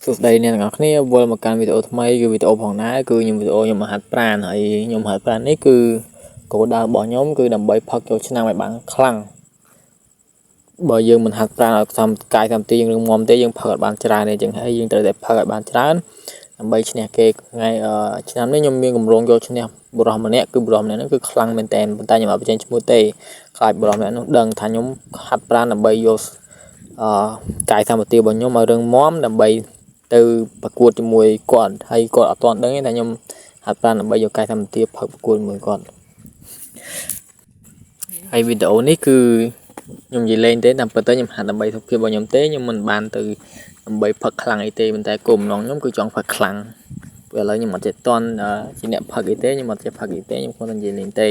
สุดใดเนี่ยนะครับนี่วอลมาการวิดีโอทำไมคือวิดีโอของน้าคือnhữngวิดีโอยมหัดปราณไอ้ยมหัดปราณนี่คือโกดาวบ่อnhómคือดำใบพักโจชนะใบบางครั้งบ่យើងមិនហាត់ប្រាណឲ្យសំកាយសំទីយើងនឹងមុំទេយើងផឹកបានច្រើនទេចឹងហើយយើងត្រូវតែផឹកឲ្យបានច្រើនដើម្បីឈ្នះគេថ្ងៃឆ្នាំនេះខ្ញុំមានកម្រងយកឈ្នះបុរសម្នាក់គឺបុរសម្នាក់ហ្នឹងគឺខ្លាំងមែនតើប៉ុន្តែខ្ញុំអត់បញ្ចេញឈ្មោះទេខ្លាចបុរសម្នាក់នោះដឹងថាខ្ញុំហាត់ប្រាណដើម្បីយកកាយសម្បទារបស់ខ្ញុំឲ្យរឹងមាំដើម្បីទៅប្រកួតជាមួយគាត់ហើយគាត់អត់ទាន់ដឹងទេថាខ្ញុំហាត់ប្រាណដើម្បីយកកាយសម្បទាផឹកប្រកួតជាមួយគាត់ហើយវីដេអូនេះគឺខ្ញុំនិយាយលេងទេតាមពិតទៅខ្ញុំហាត់ដើម្បីសុខភាពរបស់ខ្ញុំទេខ្ញុំមិនបានទៅដើម្បីផឹកខ្លាំងអីទេប៉ុន្តែគោលបំណងខ្ញុំគឺចង់ផឹកខ្លាំងពេលឥឡូវខ្ញុំអត់ចេះតន់ជាអ្នកផឹកអីទេខ្ញុំអត់ចេះផឹកអីទេខ្ញុំគ្រាន់តែនិយាយលេងទេ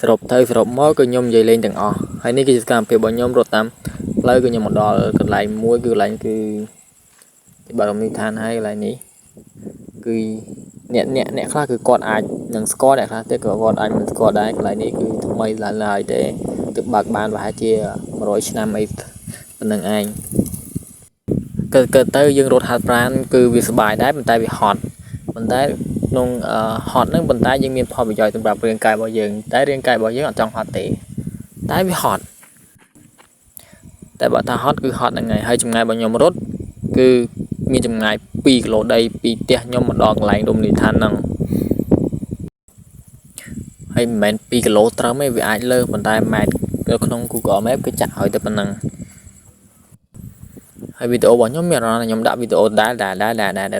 សរុបទៅសរុបមកគឺខ្ញុំនិយាយលេងទាំងអស់ហើយនេះគឺជាសកម្មភាពរបស់ខ្ញុំរត់តាមផ្លូវគឺខ្ញុំមកដល់កន្លែងមួយគឺកន្លែងគឺបើរំលឹកឋានហើយកន្លែងនេះគឺអ្នកខ្លះគឺគាត់អាចនឹងស្គាល់អ្នកខ្លះទេក៏គាត់អាចមិនស្គាល់ដែរកន្លែងនេះគឺថ្មីឡើយទេទើបបើកបានប្រហែលជា100ឆ្នាំអីប៉ុណ្្នឹងឯងទៅយើងរត់ហាត់ប្រាណគឺវាសប្បាយដែរប៉ុន្តែវាហត់ប៉ុន្តែក្នុងហត់ហ្នឹងប៉ុន្តែយើងមានផលប្រយោជន៍សម្រាប់រាងកាយរបស់យើងតែរាងកាយរបស់យើងអត់ចង់ហត់ទេតែវាហត់តែបើថាហត់គឺហត់ហ្នឹងហើយចម្ងាយរបស់ខ្ញុំរត់គឺមានចម្ងាយ2គីឡូដីពីផ្ទះខ្ញុំមកដល់កន្លែងរមណីយដ្ឋានហ្នឹងហើយមិនមែន2គីឡូត្រឹមទេវាអាចលើសប៉ុន្តែម៉ែត្រក្នុង Google Map គេចាក់ឲ្យទៅប៉ុណ្ណឹងហើយវីដេអូរបស់ខ្ញុំមានអារម្មណ៍ថាខ្ញុំដាក់វីដេអូដែល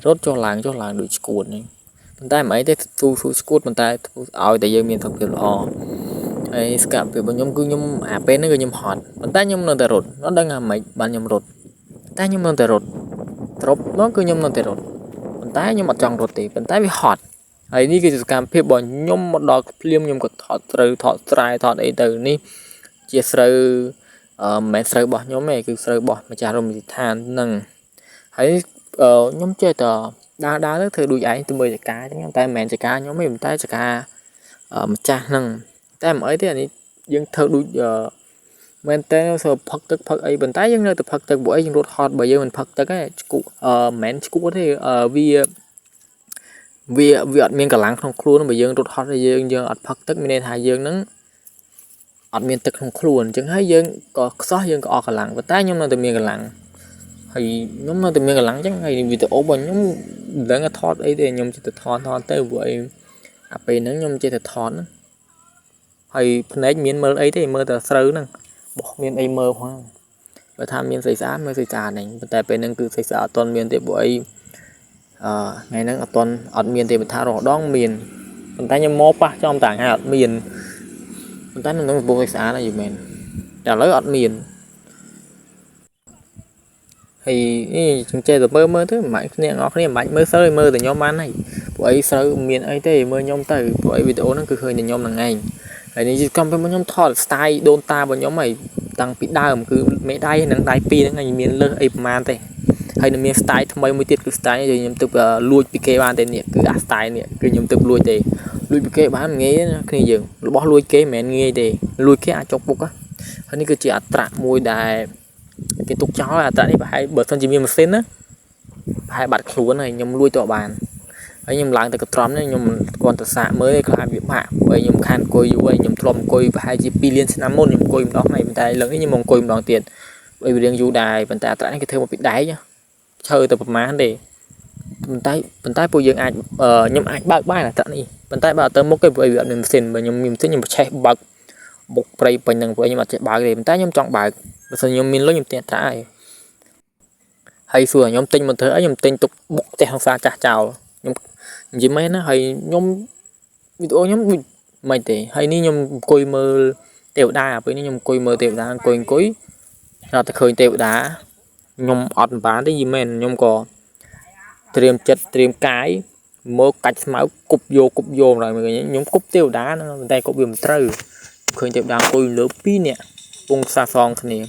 រត់ចុះឡើងដូចស្គួតនេះប៉ុន្តែមិនអីទេទូស្គួតប៉ុន្តែធ្វើឲ្យតែយើងមានសុខភាពល្អហើយសកម្មភាពរបស់ខ្ញុំគឺខ្ញុំអាពេលហ្នឹងគឺខ្ញុំហត់ប៉ុន្តែខ្ញុំនៅតែរត់អត់ដឹងថាម៉េចបានខ្ញុំរត់តែខ្ញុំនៅតែរត់ត្រប់មកគឺខ្ញុំនៅតែរត់ប៉ុន្តែខ្ញុំអត់ចង់រត់ទេប៉ុន្តែវាហត់ហើយនេះគឺជាសកម្មភាពរបស់ខ្ញុំមកដល់ភ្លាមខ្ញុំក៏ថតត្រូវថតស្រែថតអីទៅនេះជាស្រូវមិនមែនស្រូវរបស់ខ្ញុំទេគឺស្រូវរបស់ម្ចាស់រមណីយដ្ឋានហ្នឹងហើយខ្ញុំចេះតែដើរទៅធ្វើដូចឯងទៅមើលចកាអញ្ចឹងតែមិនមែនចកាខ្ញុំទេតែចកម្ចាស់ហ្នឹងតែមិនអីទេអានេះយើងធ្វើដូចមែនតើសើផឹកទឹកផឹកអីប៉ុន្តែយើងនៅតែផឹកទឹកពួកអីយើងរត់ហត់បើយើងមិនផឹកទឹកទេឈ្គក់មិនមែនឈ្គក់ទេវាអត់មានកម្លាំងក្នុងខ្លួនបើយើងរត់ហត់យើងអត់ផឹកទឹកមានន័យថាយើងហ្នឹងអត់មានទឹកក្នុងខ្លួនអញ្ចឹងហើយយើងក៏ខ្សោះយើងក៏អស់កម្លាំងប៉ុន្តែខ្ញុំនៅតែមានកម្លាំងហើយខ្ញុំនៅតែមានកម្លាំងអញ្ចឹងហើយវីដេអូរបស់ខ្ញុំមិនដឹងថាថតអីទេខ្ញុំចេះតែថតទៅព្រោះអីអាពេលហ្នឹងខ្ញុំចេះតែថតហើយភ្នែកមានមើលអីទេមើលតែស្រូវហ្នឹងបោះមានអីមើលផងបើថាមានស្អីស្អាតមើលស្អីស្អាតហ្នឹងប៉ុន្តែពេលហ្នឹងគឺស្អីស្អាតអត់ទាន់មានទេព្រោះអីថ្ងៃហ្នឹងអត់មានទេបើថារហដងមានប៉ុន្តែខ្ញុំមកប៉ះចំតាំងហើយអត់មានប៉ុន្តែនឹងបោះស្អាតហើយមែនតែឥឡូវអត់មានហើយនេះខ្ញុំចេះតែមើលទៅមិនបាច់គ្នាអ្នកគ្នាមិនបាច់មើលស្រូវមើលតែខ្ញុំបានហើយព្រោះអីស្រូវមានអីទេមើលខ្ញុំទៅព្រោះអីវីដេអូហ្នឹងគឺឃើញតែខ្ញុំហ្នឹងឯងហើយនេះគឺកំពុងខ្ញុំថត style ដូនតារបស់ខ្ញុំហើយតាំងពីដើមគឺមេដៃនិងដៃពីរហ្នឹងហើយមានលើសអីប្រហែលទេហើយនឹងមាន style ថ្មីមួយទៀតគឺ style ខ្ញុំទៅលួចពីគេបានទេនេះគឺអា style នេះគឺខ្ញុំទៅលួចទេលួចពីគេបានងាយណាគ្នាយើងរបស់លួចគេមិនមែនងាយទេលួចគេអាចចុកពុកហើយនេះគឺជាអត្រាមួយដែលគេទុកចោលអត្រានេះប្រហែលបើសិនជាមានម៉ាស៊ីនណាប្រហែលបាត់ខ្លួនហើយខ្ញុំលួចទៅបានហើយខ្ញុំឡើងទៅកត្រំនេះខ្ញុំគ្រាន់តែសាកមើលទេខ្លាចវាបាក់ព្រោះខ្ញុំខានអង្គុយយូរហើយខ្ញុំធ្លាប់អង្គុយប្រហែលជា2លានឆ្នាំមុនខ្ញុំអង្គុយម្ដងហើយប៉ុន្តែលើកនេះខ្ញុំមកអង្គុយម្ដងទៀតព្រោះវារៀងយូរដែរប៉ុន្តែអត្រានេះគេធ្វើមកពីដែកឈើទៅប្រមាណទេប៉ុន្តែពួកយើងអាចខ្ញុំអាចបើកបានអត្រានេះប៉ុន្តែបើអត់ទៅមុខទេព្រោះវាអត់មានម៉ាស៊ីនបើខ្ញុំមានម៉ាស៊ីនខ្ញុំប្រឆេះបើកបុកព្រៃពេញហ្នឹងព្រោះខ្ញុំអត់ចេះបើកទេប៉ុន្តែខ្ញុំចង់បើកបើសិនខ្ញុំមានលុយខ្ញុំទិញអត្រាហើយសួរខ្ញុំទិញមកធ្វើអីខ្ញុំទិញទុកបុកផ្ទះក្នុងសាចាស់ចោលខ្ញុំនិយាយមែនណាហើយខ្ញុំវីដេអូខ្ញុំដូចមិនទេហើយនេះខ្ញុំអង្គុយមើលទេវតាពេលនេះខ្ញុំអង្គុយមើលទេវតាអង្គុយដល់តែឃើញទេវតាខ្ញុំអត់បានទេយីមែនខ្ញុំក៏ត្រៀមចិត្តត្រៀមកាយមកកាច់ស្មៅគប់យកម្ដងខ្ញុំគប់ទេវតាហ្នឹងតែគប់វាមិនត្រូវឃើញទេវតាអង្គុយលើ2នាក់ពងសាសងគ្នា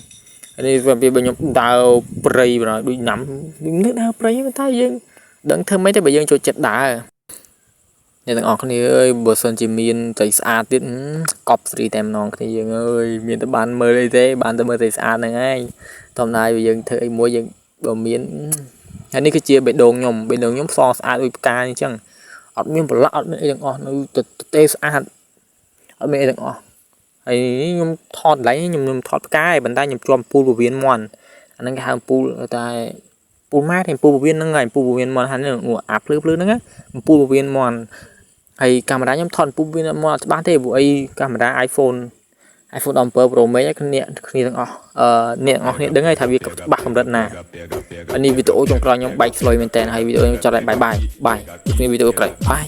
នេះវាខ្ញុំដើរព្រៃបណ្ដោយដូចណាំនឹងដើរព្រៃតែយើងដឹងធ្វើម៉េចទេបើយើងចូលចិត្តដើរអ្នកទាំងអស់គ្នាអើយបើសិនជាមានត្រីស្អាតទៀតកប់ស្រីតែម្ដងគ្នាយើងអើយមានតែបានមើលអីទេបានតែមើលត្រីស្អាតហ្នឹងឯងធម្មតាយើងធ្វើអីមួយយើងបើមាន ហើយនេះគឺជាបេះដូងខ្ញុំសស្អាតដូចផ្កាអញ្ចឹងអត់មានប្រឡាក់អត់មានអីទាំងអស់នៅទេស្អាតអត់មានអីទាំងអស់ហើយខ្ញុំថតកន្លែងខ្ញុំថតផ្កាឯងប៉ុន្តែខ្ញុំជាប់ពូលពវៀនមន់អាហ្នឹងគេហៅពូលតែពូលម៉ែទេពូលពវៀនហ្នឹងហើយពូលពវៀនមន់ហ្នឹងអាភ្លឺហ្នឹងពូលពវៀនមន់ហើយកាមេរ៉ាខ្ញុំថតពូលពវៀនមន់អត់ច្បាស់ទេព្រោះអីកាមេរ៉ា iPhone 17 Pro Max គ្នាទាំងអស់អ្នកទាំងអស់គ្នាដឹងហើយថាវាច្បាស់កម្រិតណាអានេះវីដេអូចុងក្រោយខ្ញុំបែកស្លុយមែនតើហើយវីដេអូខ្ញុំចប់ហើយបាយបាយជួបគ្នាវីដេអូក្រោយបាយ